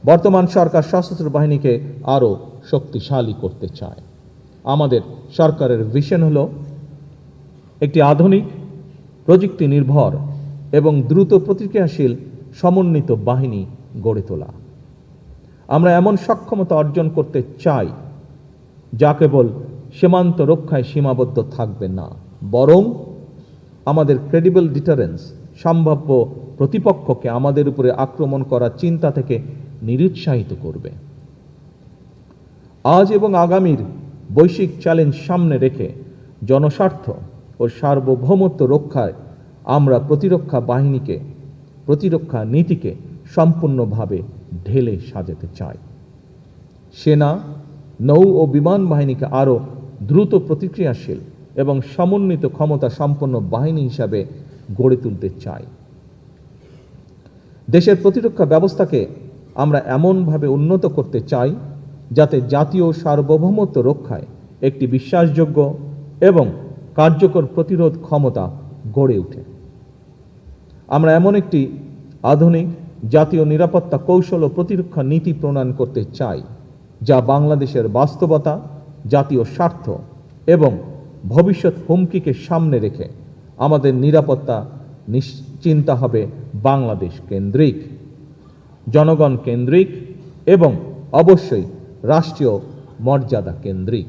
বর্তমান সরকার সশস্ত্র বাহিনীকে আরও শক্তিশালী করতে চায়। আমাদের সরকারের ভিশন হলো একটি আধুনিক, প্রযুক্তি নির্ভর এবং দ্রুত প্রতিক্রিয়াশীল সমন্বিত বাহিনী গড়ে তোলা। আমরা এমন সক্ষমতা অর্জন করতে চাই যা কেবল সীমান্ত রক্ষায় সীমাবদ্ধ থাকবে না, বরং আমাদের ক্রেডিবল ডিটারেন্স, সম্ভাব্য প্রতিপক্ষকে আমাদের উপরে আক্রমণ করার চিন্তা থেকে নিরুৎসাহিত করবে। আজ এবং আগামীর বৈশ্বিক চ্যালেঞ্জ সামনে রেখে জনস্বার্থ ও সার্বভৌমত্ব রক্ষায় আমরা প্রতিরক্ষা নীতিকে সম্পূর্ণভাবে ঢেলে সাজাতে চাই। সেনা, নৌ ও বিমান বাহিনীকে আরও দ্রুত প্রতিক্রিয়াশীল এবং সমন্বিত ক্ষমতা সম্পন্ন বাহিনী হিসাবে গড়ে তুলতে চাই। দেশের প্রতিরক্ষা ব্যবস্থাকে আমরা এমনভাবে উন্নত করতে চাই যাতে জাতীয় সার্বভৌমত্ব রক্ষায় একটি বিশ্বাসযোগ্য এবং কার্যকর প্রতিরোধ ক্ষমতা গড়ে ওঠে। আমরা এমন একটি আধুনিক জাতীয় নিরাপত্তা কৌশল ও প্রতিরক্ষা নীতি প্রণয়ন করতে চাই যা বাংলাদেশের বাস্তবতা, জাতীয় স্বার্থ এবং ভবিষ্যৎ হুমকিকে সামনে রেখে আমাদের নিরাপত্তা নিশ্চিন্তা হবে বাংলাদেশ কেন্দ্রিক, জনগণ কেন্দ্রিক এবং অবশ্যই রাষ্ট্রীয় মর্যাদা কেন্দ্রিক।